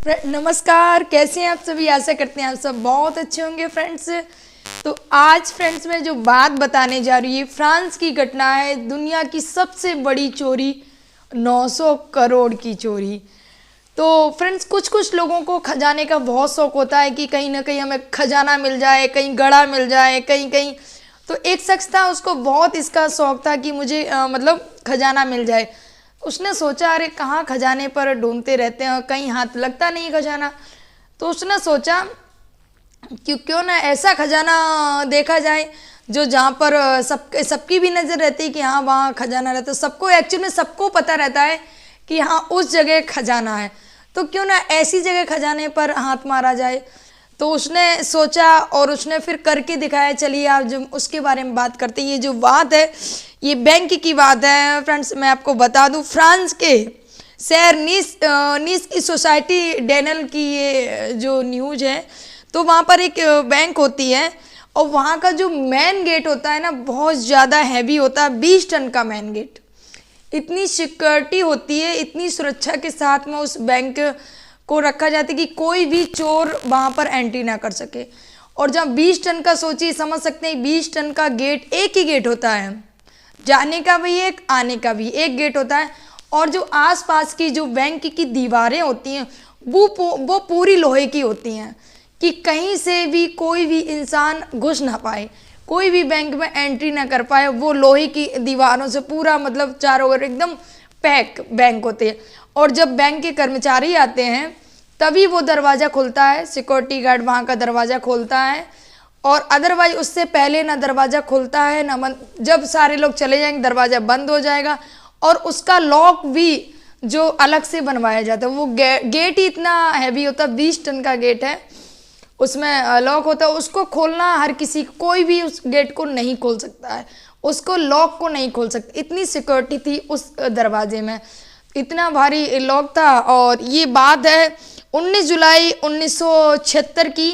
नमस्कार, कैसे हैं आप सभी। आशा करते हैं आप सब बहुत अच्छे होंगे फ्रेंड्स। तो आज फ्रेंड्स मैं जो बात बताने जा रही है फ्रांस की घटना है, दुनिया की सबसे बड़ी चोरी, 900 करोड़ की चोरी। तो फ्रेंड्स कुछ लोगों को खजाने का बहुत शौक होता है कि कहीं ना कहीं हमें खजाना मिल जाए, कहीं गड़ा मिल जाए, कहीं कहीं। तो एक शख्स था, उसको बहुत इसका शौक था कि मुझे मतलब खजाना मिल जाए। उसने सोचा अरे कहाँ खजाने पर ढूंढते रहते हैं और कहीं हाथ लगता नहीं खजाना। तो उसने सोचा कि क्यों ना ऐसा खजाना देखा जाए जो जहाँ पर सबकी भी नज़र रहती है कि हाँ वहाँ खजाना रहता है। सबको एक्चुअली में सबको पता रहता है कि हाँ उस जगह खजाना है, तो क्यों ना ऐसी जगह खजाने पर हाथ मारा जाए। तो उसने सोचा और उसने फिर करके दिखाया। चलिए आप जो उसके बारे में बात करते हैं। ये जो बात है ये बैंक की बात है फ्रेंड्स। मैं आपको बता दूं फ्रांस के शहर नीस की सोसाइटी डेनल की ये जो न्यूज़ है। तो वहाँ पर एक बैंक होती है और वहाँ का जो मेन गेट होता है ना बहुत ज़्यादा हैवी होता है, 20 टन का मेन गेट। इतनी सिक्योरिटी होती है, इतनी सुरक्षा के साथ में उस बैंक को रखा जाता है कि कोई भी चोर वहाँ पर एंट्री ना कर सके। और जब 20 टन का सोचिए, समझ सकते हैं 20 टन का गेट, एक ही गेट होता है, जाने का भी एक, आने का भी एक गेट होता है। और जो आसपास की जो बैंक की दीवारें होती हैं वो पूरी लोहे की होती हैं कि कहीं से भी कोई भी इंसान घुस ना पाए, कोई भी बैंक में एंट्री ना कर पाए। वो लोहे की दीवारों से पूरा मतलब चारों ओर एकदम पैक बैंक होते हैं। और जब बैंक के कर्मचारी आते हैं तभी वो दरवाज़ा खुलता है, सिक्योरिटी गार्ड वहाँ का दरवाज़ा खोलता है। और अदरवाइज उससे पहले ना दरवाज़ा खुलता है ना बंद। जब सारे लोग चले जाएंगे दरवाज़ा बंद हो जाएगा। और उसका लॉक भी जो अलग से बनवाया जाता है, वो गेट ही इतना हैवी होता है, 20 टन का गेट है, उसमें लॉक होता है। उसको खोलना हर किसी, कोई भी उस गेट को नहीं खोल सकता है, उसको लॉक को नहीं खोल सकता। इतनी सिक्योरिटी थी उस दरवाजे में, इतना भारी लॉक था। और ये बात है 19 जुलाई 1976 की।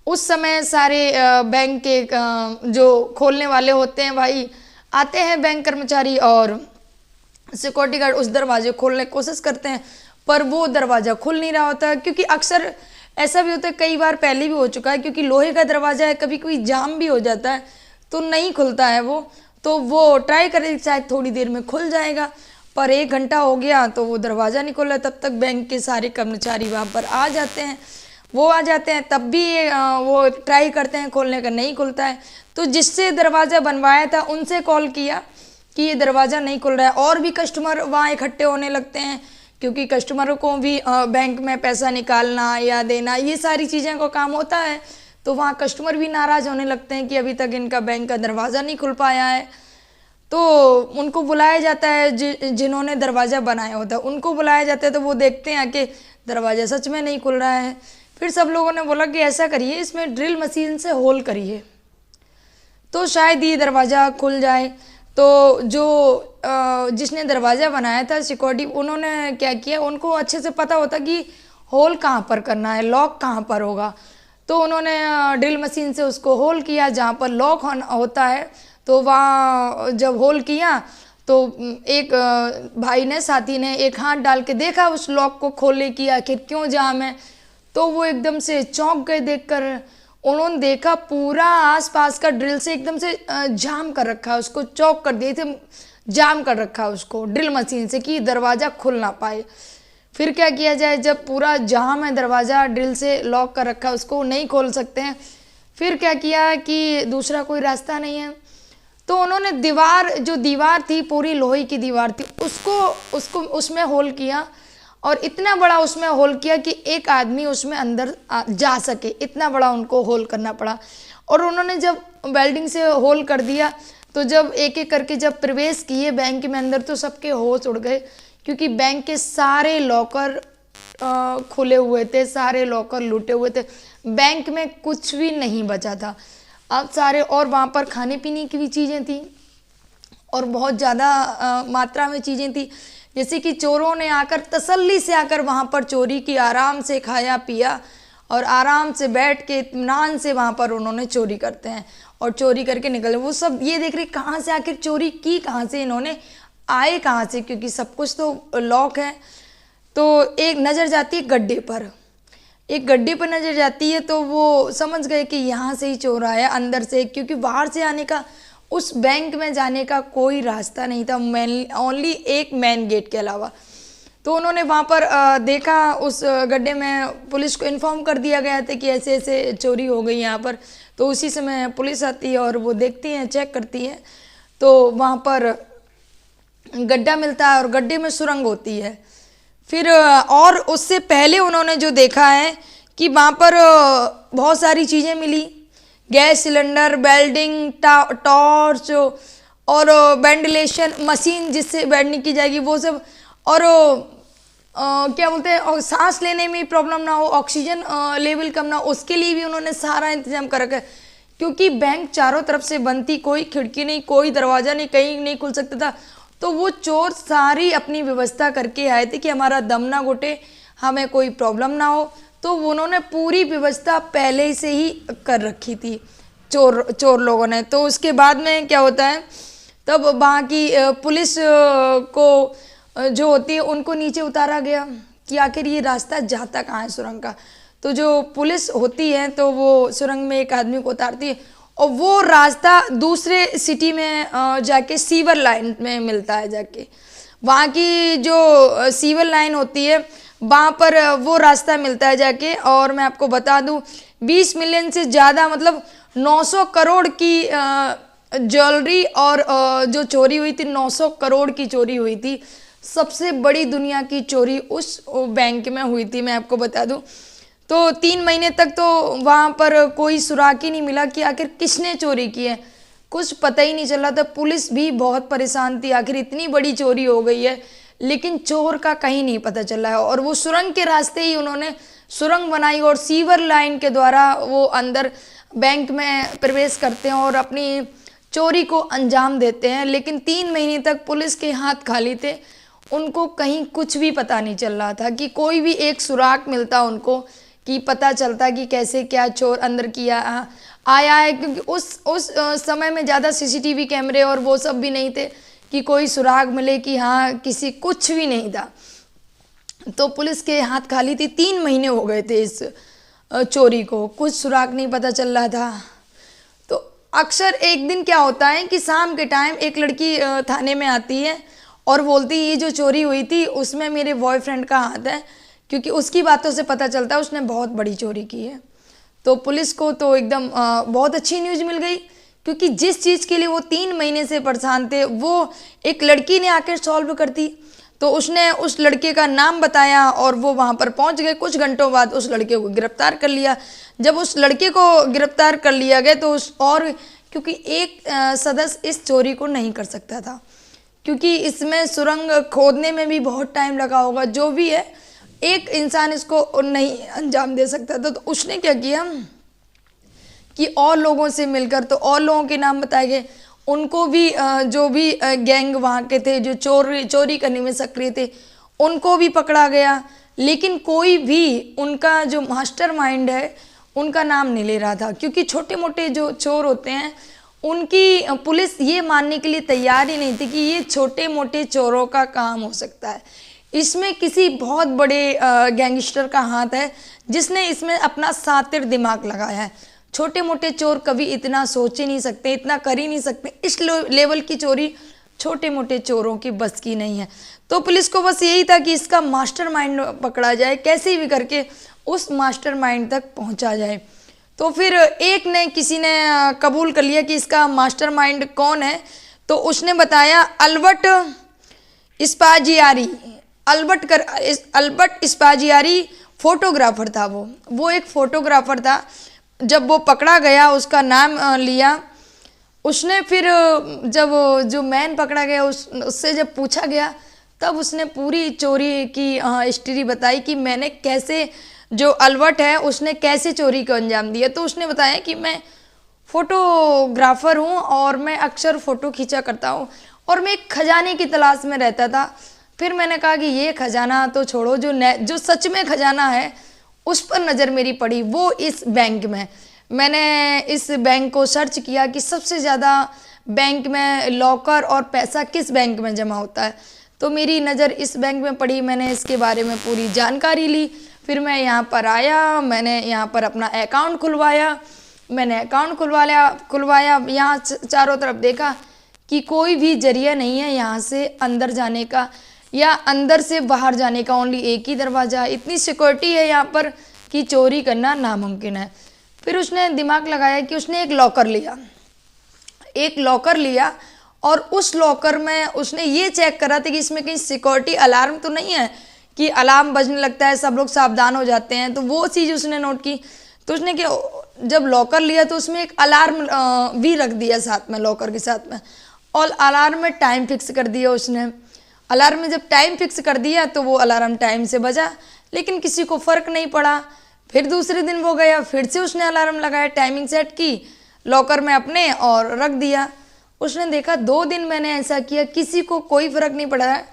उस समय सारे बैंक के जो खोलने वाले होते हैं भाई आते हैं, बैंक कर्मचारी और सिक्योरिटी गार्ड उस दरवाजे खोलने की कोशिश करते हैं, पर वो दरवाज़ा खुल नहीं रहा होता। क्योंकि अक्सर ऐसा भी होता है, कई बार पहले भी हो चुका है, क्योंकि लोहे का दरवाज़ा है, कभी कोई जाम भी हो जाता है तो नहीं खुलता है वो। तो वो ट्राई करें शायद थोड़ी देर में खुल जाएगा, पर 1 घंटा हो गया तो वो दरवाज़ा नहीं खुला। तब तक बैंक के सारे कर्मचारी वहाँ पर आ जाते हैं, वो आ जाते हैं, तब भी वो ट्राई करते हैं खोलने का, नहीं खुलता है। तो जिससे दरवाज़ा बनवाया था उनसे कॉल किया कि ये दरवाज़ा नहीं खुल रहा है। और भी कस्टमर वहाँ इकट्ठे होने लगते हैं, क्योंकि कस्टमरों को भी बैंक में पैसा निकालना या देना ये सारी चीज़ें का काम होता है। तो वहाँ कस्टमर भी नाराज़ होने लगते हैं कि अभी तक इनका बैंक का दरवाज़ा नहीं खुल पाया है। तो उनको बुलाया जाता है, जिन्होंने दरवाज़ा बनाया होता है उनको बुलाया जाता है। तो वो देखते हैं कि दरवाज़ा सच में नहीं खुल रहा है। फिर सब लोगों ने बोला कि ऐसा करिए, इसमें ड्रिल मशीन से होल करिए तो शायद ये दरवाज़ा खुल जाए। तो जो जिसने दरवाज़ा बनाया था सिक्योरिटी, उन्होंने क्या किया, उनको अच्छे से पता होता कि होल कहाँ पर करना है, लॉक कहाँ पर होगा। तो उन्होंने ड्रिल मशीन से उसको होल किया जहाँ पर लॉक होता है। तो वहाँ जब होल किया तो एक भाई ने, साथी ने एक हाथ डाल के देखा उस लॉक को खोलने की, आखिर क्यों जाम है। तो वो एकदम से चौंक गए देखकर। उन्होंने देखा पूरा आसपास का ड्रिल से एकदम से जाम कर रखा है, उसको चौक कर दिए थे, जाम कर रखा है उसको ड्रिल मशीन से कि दरवाज़ा खुल ना पाए। फिर क्या किया जाए, जब पूरा जाम है, दरवाज़ा ड्रिल से लॉक कर रखा है, उसको नहीं खोल सकते हैं। फिर क्या किया कि दूसरा कोई रास्ता नहीं है, तो उन्होंने दीवार थी, पूरी लोहे की दीवार थी, उसको उसमें होल किया। और इतना बड़ा उसमें होल किया कि एक आदमी उसमें अंदर जा सके, इतना बड़ा उनको होल करना पड़ा। और उन्होंने जब वेल्डिंग से होल कर दिया तो जब एक एक करके जब प्रवेश किए बैंक में अंदर तो सबके होश उड़ गए, क्योंकि बैंक के सारे लॉकर खुले हुए थे, सारे लॉकर लूटे हुए थे, बैंक में कुछ भी नहीं बचा था अब सारे। और वहाँ पर खाने पीने की भी चीज़ें थी और बहुत ज़्यादा मात्रा में चीज़ें थी, जैसे कि चोरों ने आकर तसल्ली से आकर वहाँ पर चोरी की, आराम से खाया पिया और आराम से बैठ के इत्मीनान से वहाँ पर उन्होंने चोरी करते हैं और चोरी करके निकले। वो सब ये देख रहे कहाँ से आखिर चोरी की, कहाँ से इन्होंने आए कहाँ से, क्योंकि सब कुछ तो लॉक है। तो एक नज़र जाती है गड्ढे पर, एक गड्ढे पर नजर जाती है तो वो समझ गए कि यहाँ से ही चोर आया अंदर से, क्योंकि बाहर से आने का, उस बैंक में जाने का कोई रास्ता नहीं था, मेन ओनली एक मेन गेट के अलावा। तो उन्होंने वहाँ पर देखा, उस गड्ढे में पुलिस को इन्फॉर्म कर दिया गया था कि ऐसे ऐसे चोरी हो गई यहाँ पर। तो उसी समय पुलिस आती है और वो देखती है, चेक करती है, तो वहाँ पर गड्ढा मिलता है और गड्ढे में सुरंग होती है। फिर और उससे पहले उन्होंने जो देखा है कि वहाँ पर बहुत सारी चीज़ें मिली, गैस सिलेंडर, वेल्डिंग टॉर्च और वेंटिलेशन मशीन जिससे वेल्डिंग की जाएगी वो सब, और क्या बोलते हैं, और सांस लेने में प्रॉब्लम ना हो, ऑक्सीजन लेवल कम ना हो, उसके लिए भी उन्होंने सारा इंतजाम कर रखा है। क्योंकि बैंक चारों तरफ से बंद थी, कोई खिड़की नहीं, कोई दरवाज़ा नहीं, कहीं नहीं खुल सकता था। तो वो चोर सारी अपनी व्यवस्था करके आए थे कि हमारा दम ना घुटे, हमें कोई प्रॉब्लम ना हो। तो उन्होंने पूरी व्यवस्था पहले से ही कर रखी थी चोर लोगों ने। तो उसके बाद में क्या होता है, तब वहाँ की पुलिस को जो होती है उनको नीचे उतारा गया कि आखिर ये रास्ता जाता कहाँ है सुरंग का। तो जो पुलिस होती है तो वो सुरंग में एक आदमी को उतारती है और वो रास्ता दूसरे सिटी में जाके सीवर लाइन में मिलता है। जाके वहाँ की जो सीवर लाइन होती है वहाँ पर वो रास्ता मिलता है जाके। और मैं आपको बता दूँ 20 मिलियन से ज़्यादा, मतलब 900 करोड़ की ज्वेलरी और जो चोरी हुई थी, 900 करोड़ की चोरी हुई थी। सबसे बड़ी दुनिया की चोरी उस बैंक में हुई थी, मैं आपको बता दूं। तो 3 महीने तक तो वहाँ पर कोई सुराग ही नहीं मिला कि आखिर किसने चोरी की है, कुछ पता ही नहीं चला था। पुलिस भी बहुत परेशान थी, आखिर इतनी बड़ी चोरी हो गई है लेकिन चोर का कहीं नहीं पता चला है। और वो सुरंग के रास्ते ही उन्होंने सुरंग बनाई और सीवर लाइन के द्वारा वो अंदर बैंक में प्रवेश करते हैं और अपनी चोरी को अंजाम देते हैं। लेकिन 3 महीने तक पुलिस के हाथ खाली थे, उनको कहीं कुछ भी पता नहीं चल रहा था कि कोई भी एक सुराग मिलता उनको, कि पता चलता कि कैसे क्या चोर अंदर किया आया है। क्योंकि उस समय में ज़्यादा सीसीटीवी कैमरे और वो सब भी नहीं थे कि कोई सुराग मिले कि हाँ किसी, कुछ भी नहीं था। तो पुलिस के हाथ खाली थी, 3 महीने हो गए थे इस चोरी को, कुछ सुराग नहीं पता चल रहा था। तो अक्सर एक दिन क्या होता है कि शाम के टाइम एक लड़की थाने में आती है और बोलती ये जो चोरी हुई थी उसमें मेरे बॉयफ्रेंड का हाथ है, क्योंकि उसकी बातों से पता चलता है उसने बहुत बड़ी चोरी की है। तो पुलिस को तो एकदम बहुत अच्छी न्यूज़ मिल गई, क्योंकि जिस चीज़ के लिए वो 3 महीने से परेशान थे वो एक लड़की ने आकर सॉल्व कर दी। तो उसने उस लड़के का नाम बताया और वो वहाँ पर पहुँच गए। कुछ घंटों बाद उस लड़के को गिरफ्तार कर लिया। जब उस लड़के को गिरफ्तार कर लिया गया तो क्योंकि एक सदस्य इस चोरी को नहीं कर सकता था, क्योंकि इसमें सुरंग खोदने में भी बहुत टाइम लगा होगा, जो भी है एक इंसान इसको नहीं अंजाम दे सकता था। तो उसने क्या किया कि और लोगों से मिलकर, तो और लोगों के नाम बताए गए, उनको भी जो भी गैंग वहाँ के थे जो चोरी करने में सक्रिय थे उनको भी पकड़ा गया। लेकिन कोई भी उनका जो मास्टरमाइंड है उनका नाम नहीं ले रहा था, क्योंकि छोटे मोटे जो चोर होते हैं उनकी पुलिस ये मानने के लिए तैयार ही नहीं थी कि ये छोटे मोटे चोरों का काम हो सकता है, इसमें किसी बहुत बड़े गैंगस्टर का हाथ है जिसने इसमें अपना शातिर दिमाग लगाया है। छोटे मोटे चोर कभी इतना सोच ही नहीं सकते, इतना कर ही नहीं सकते। इस लेवल की चोरी छोटे मोटे चोरों की बस की नहीं है। तो पुलिस को बस यही था कि इसका मास्टरमाइंड पकड़ा जाए, कैसे भी करके उस मास्टरमाइंड तक पहुंचा जाए। तो फिर किसी ने कबूल कर लिया कि इसका मास्टरमाइंड कौन है। तो उसने बताया अल्बर्ट स्पाजियारी। अल्बर्ट स्पाजियारी फोटोग्राफर था। वो एक फोटोग्राफर था। जब वो पकड़ा गया उसका नाम लिया उसने। फिर जब जो मैन पकड़ा गया उससे जब पूछा गया तब उसने पूरी चोरी की हिस्ट्री बताई कि मैंने कैसे, जो अल्बर्ट है उसने कैसे चोरी को अंजाम दिया। तो उसने बताया कि मैं फोटोग्राफर हूँ और मैं अक्सर फ़ोटो खींचा करता हूँ और मैं एक खजाने की तलाश में रहता था। फिर मैंने कहा कि ये खजाना तो छोड़ो, जो सच में खजाना है उस पर नज़र मेरी पड़ी, वो इस बैंक में। मैंने इस बैंक को सर्च किया कि सबसे ज़्यादा बैंक में लॉकर और पैसा किस बैंक में जमा होता है। तो मेरी नज़र इस बैंक में पड़ी। मैंने इसके बारे में पूरी जानकारी ली। फिर मैं यहाँ पर आया, मैंने यहाँ पर अपना अकाउंट खुलवाया। मैंने अकाउंट खुलवाया यहाँ चारों तरफ देखा कि कोई भी जरिया नहीं है यहाँ से अंदर जाने का या अंदर से बाहर जाने का, ओनली एक ही दरवाज़ा। इतनी सिक्योरिटी है यहाँ पर कि चोरी करना नामुमकिन है। फिर उसने दिमाग लगाया कि उसने एक लॉकर लिया और उस लॉकर में उसने ये चेक करा था कि इसमें कहीं सिक्योरिटी अलार्म तो नहीं है कि अलार्म बजने लगता है सब लोग सावधान हो जाते हैं, तो वो चीज़ उसने नोट की। तो उसने क्या, जब लॉकर लिया तो उसमें एक अलार्म भी रख दिया साथ में, लॉकर के साथ में, और अलार्म में टाइम फिक्स कर दिया उसने। अलार्म में जब टाइम फिक्स कर दिया तो वो अलार्म टाइम से बजा, लेकिन किसी को फ़र्क नहीं पड़ा। फिर दूसरे दिन वो गया, फिर से उसने अलार्म लगाया, टाइमिंग सेट की लॉकर में अपने और रख दिया। उसने देखा 2 दिन मैंने ऐसा किया, किसी को कोई फ़र्क नहीं पड़ा है।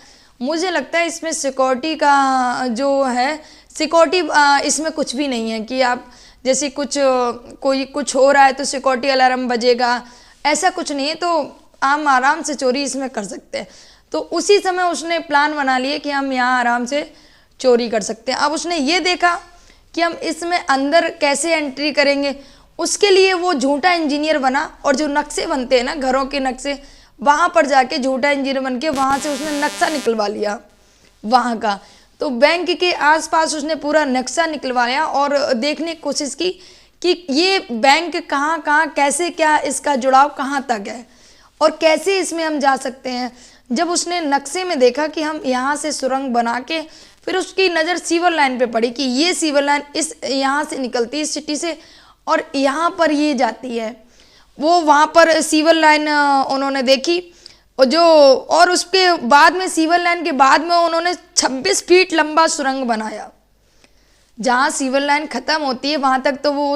मुझे लगता है इसमें सिक्योरिटी का जो है, सिक्योरिटी इसमें कुछ भी नहीं है कि आप जैसे कोई कुछ हो रहा है तो सिक्योरिटी अलार्म बजेगा, ऐसा कुछ नहीं है। तो हम आराम से चोरी इसमें कर सकते हैं। तो उसी समय उसने प्लान बना लिए कि हम यहाँ आराम से चोरी कर सकते हैं। अब उसने ये देखा कि हम इसमें अंदर कैसे एंट्री करेंगे। उसके लिए वो झूठा इंजीनियर बना और जो नक्शे बनते हैं ना घरों के नक्शे, वहाँ पर जाके झूठा इंजीनियर बन के वहाँ से उसने नक्शा निकलवा लिया वहाँ का। तो बैंक के आसपास उसने पूरा नक्शा निकलवाया और देखने की कोशिश की कि ये बैंक कहाँ कहाँ कैसे, क्या इसका जुड़ाव कहाँ तक है और कैसे इसमें हम जा सकते हैं। जब उसने नक्शे में देखा कि हम यहाँ से सुरंग बना के, फिर उसकी नज़र सीवर लाइन पे पड़ी कि ये सीवर लाइन इस यहाँ से निकलती है इस सिटी से और यहाँ पर ये जाती है। वो वहाँ पर सीवर लाइन उन्होंने देखी और उसके बाद में सीवर लाइन के बाद में उन्होंने 26 फीट लंबा सुरंग बनाया। जहाँ सीवर लाइन ख़त्म होती है वहाँ तक तो वो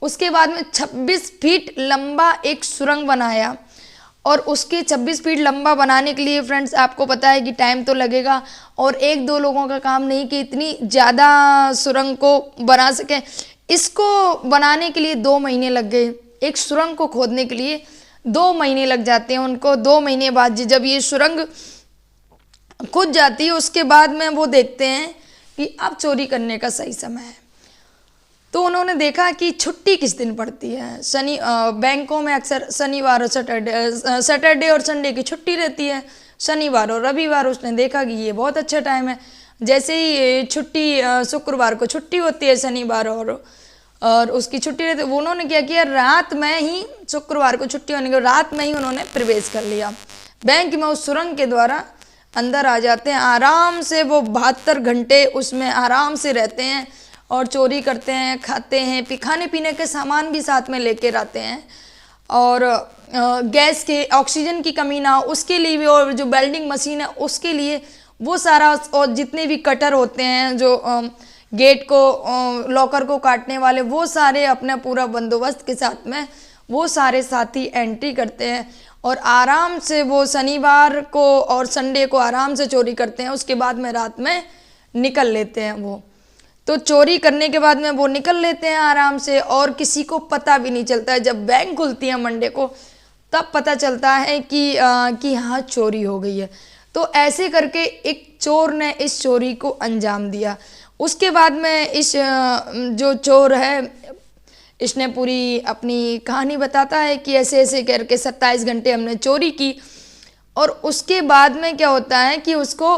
उसके बाद में 26 फीट लंबा एक सुरंग बनाया। और उसके 26 फीट लंबा बनाने के लिए फ्रेंड्स आपको पता है कि टाइम तो लगेगा और 1-2 लोगों का काम नहीं कि इतनी ज़्यादा सुरंग को बना सके। इसको बनाने के लिए 2 महीने लग गए। एक सुरंग को खोदने के लिए 2 महीने लग जाते हैं उनको। 2 महीने बाद जब ये सुरंग खुद जाती है उसके बाद में वो देखते हैं कि अब चोरी करने का सही समय है। तो उन्होंने देखा कि छुट्टी किस दिन पड़ती है। बैंकों में अक्सर शनिवार और सैटरडे और संडे की छुट्टी रहती है, शनिवार और रविवार। उसने देखा कि ये बहुत अच्छा टाइम है। जैसे ही छुट्टी शुक्रवार को छुट्टी होती है, शनिवार और उसकी छुट्टी रहती है, उन्होंने क्या किया, रात में ही शुक्रवार को छुट्टी होने के रात में ही उन्होंने प्रवेश कर लिया बैंक में। उस सुरंग के द्वारा अंदर आ जाते हैं आराम से। वो 72 घंटे उसमें आराम से रहते हैं और चोरी करते हैं, खाते हैं, खाने पीने के सामान भी साथ में लेकर आते हैं। और गैस के ऑक्सीजन की कमी ना हो उसके लिए भी, और जो वेल्डिंग मशीन है उसके लिए वो सारा, और जितने भी कटर होते हैं जो गेट को लॉकर को काटने वाले, वो सारे अपना पूरा बंदोबस्त के साथ में वो सारे साथी एंट्री करते हैं और आराम से वो शनिवार को और संडे को आराम से चोरी करते हैं। उसके बाद में रात में निकल लेते हैं वो। तो चोरी करने के बाद में वो निकल लेते हैं आराम से और किसी को पता भी नहीं चलता है। जब बैंक खुलती है मंडे को तब पता चलता है कि हाँ चोरी हो गई है। तो ऐसे करके एक चोर ने इस चोरी को अंजाम दिया। उसके बाद में इस जो चोर है इसने पूरी अपनी कहानी बताता है कि ऐसे ऐसे करके 27 घंटे हमने चोरी की। और उसके बाद में क्या होता है कि उसको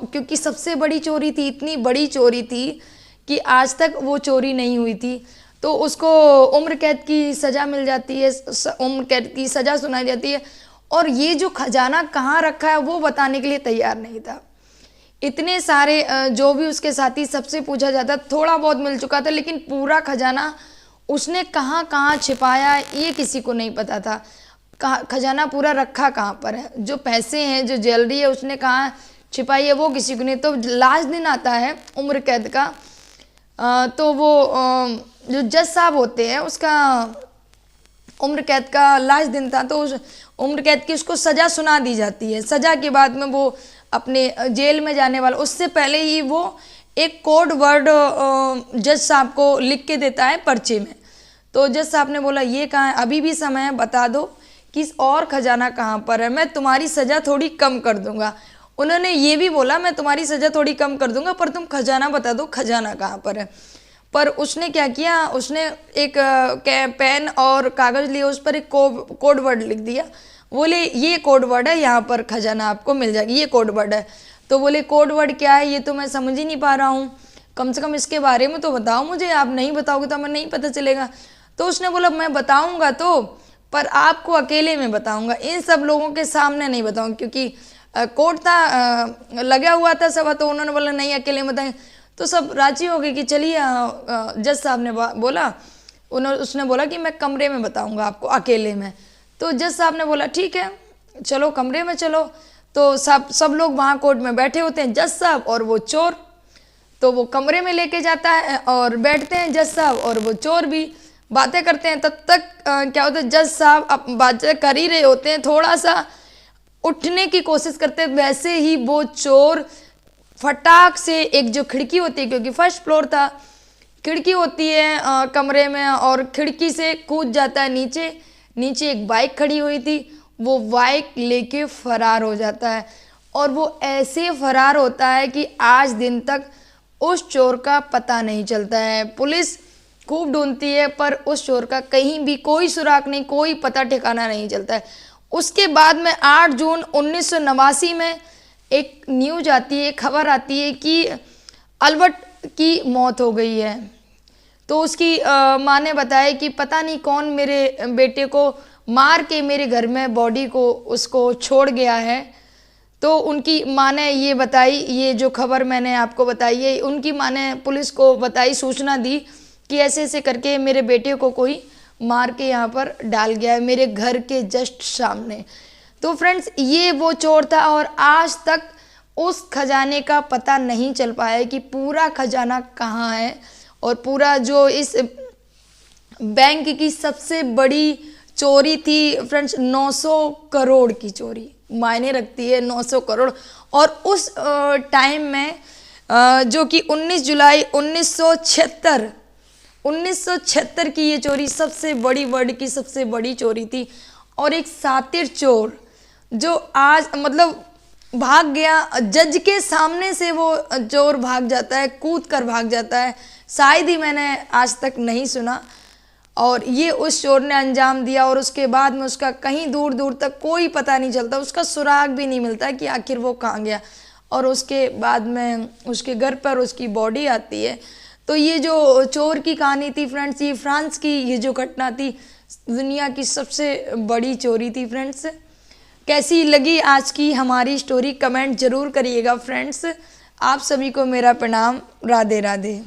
क्योंकि सबसे बड़ी चोरी थी, इतनी बड़ी चोरी थी कि आज तक वो चोरी नहीं हुई थी, तो उसको उम्र कैद की सज़ा मिल जाती है, उम्र कैद की सज़ा सुनाई जाती है। और ये जो खजाना कहाँ रखा है वो बताने के लिए तैयार नहीं था। इतने सारे जो भी उसके साथी सबसे पूछा जाता, थोड़ा बहुत मिल चुका था, लेकिन पूरा खजाना उसने कहाँ कहाँ छिपाया ये किसी को नहीं पता था। खजाना पूरा रखा कहाँ पर है, जो पैसे हैं, जो ज्वेलरी है उसने कहाँ छिपाई है वो किसी को नहीं। तो लास्ट दिन आता है उम्र कैद का, तो वो जो जज साहब होते हैं उसका उम्र कैद का लास्ट दिन था, तो उस उम्र कैद की उसको सज़ा सुना दी जाती है। सज़ा के बाद में वो अपने जेल में जाने वाला, उससे पहले ही वो एक कोड वर्ड जज साहब को लिख के देता है पर्चे में। तो जज साहब ने बोला ये कहाँ है, अभी भी समय है, बता दो कि और खजाना कहाँ पर है, मैं तुम्हारी सज़ा थोड़ी कम कर दूंगा। उन्होंने ये भी बोला मैं तुम्हारी सज़ा थोड़ी कम कर दूंगा, पर तुम खजाना बता दो, खजाना कहाँ पर है। पर उसने क्या किया, उसने एक पेन और कागज़ लिए, उस पर एक कोड वर्ड लिख दिया। बोले ये कोड वर्ड है, यहाँ पर खजाना आपको मिल जाएगी, ये कोड वर्ड है। तो बोले कोड वर्ड क्या है, ये तो मैं समझ ही नहीं पा रहा हूँ, कम से कम इसके बारे में तो बताओ मुझे, आप नहीं बताओगे तो हमें नहीं पता चलेगा। तो उसने बोला मैं बताऊँगा तो, पर आपको अकेले में बताऊँगा, इन सब लोगों के सामने नहीं बताऊँगा, क्योंकि कोर्ट था, लगा हुआ था सब। तो उन्होंने बोला नहीं अकेले में बताएं। तो सब राजी हो गए कि चलिए, जज साहब ने बोला, उसने बोला कि मैं कमरे में बताऊंगा आपको अकेले में। तो जज साहब ने बोला ठीक है चलो कमरे में चलो। तो सब लोग वहाँ कोर्ट में बैठे होते हैं, जज साहब और वो चोर। तो वो कमरे में लेके जाता है और बैठते हैं जज साहब और वो चोर भी बातें करते हैं। तब तक क्या होता है, जज साहब अब बातें कर ही रहे होते हैं, थोड़ा सा उठने की कोशिश करते हैं, वैसे ही वो चोर फटाक से एक जो खिड़की होती है, क्योंकि फर्स्ट फ्लोर था, खिड़की होती है कमरे में, और खिड़की से कूद जाता है नीचे। नीचे एक बाइक खड़ी हुई थी, वो बाइक लेके फरार हो जाता है। और वो ऐसे फरार होता है कि आज दिन तक उस चोर का पता नहीं चलता है। पुलिस खूब ढूंढती है पर उस चोर का कहीं भी कोई सुराग नहीं, कोई पता ठिकाना नहीं चलता है। उसके बाद में 8 जून 1989 में एक न्यूज आती है, खबर आती है कि अल्बर्ट की मौत हो गई है। तो उसकी माँ ने बताया कि पता नहीं कौन मेरे बेटे को मार के मेरे घर में बॉडी को उसको छोड़ गया है। तो उनकी माँ ने ये बताई, ये जो खबर मैंने आपको बताई है, उनकी माँ ने पुलिस को बताई, सूचना दी कि ऐसे ऐसे करके मेरे बेटे को कोई मार के यहाँ पर डाल गया है मेरे घर के जस्ट सामने। तो फ्रेंड्स ये वो चोर था, और आज तक उस खजाने का पता नहीं चल पाया है कि पूरा खजाना कहाँ है। और पूरा जो इस बैंक की सबसे बड़ी चोरी थी फ्रेंड्स, 900 करोड़ की चोरी मायने रखती है, 900 करोड़। और उस टाइम में जो कि 19 जुलाई 1976 की ये चोरी सबसे बड़ी, वर्ल्ड की सबसे बड़ी चोरी थी। और एक शातिर चोर जो आज मतलब भाग गया, जज के सामने से वो चोर भाग जाता है, कूद कर भाग जाता है, शायद ही मैंने आज तक नहीं सुना। और ये उस चोर ने अंजाम दिया, और उसके बाद में उसका कहीं दूर दूर तक कोई पता नहीं चलता, उसका सुराग भी नहीं मिलता कि आखिर वो कहाँ गया। और उसके बाद में उसके घर पर उसकी बॉडी आती है। तो ये जो चोर की कहानी थी फ्रेंड्स, ये फ्रांस की ये जो घटना थी, दुनिया की सबसे बड़ी चोरी थी फ्रेंड्स। कैसी लगी आज की हमारी स्टोरी, कमेंट जरूर करिएगा फ्रेंड्स। आप सभी को मेरा प्रणाम, राधे राधे।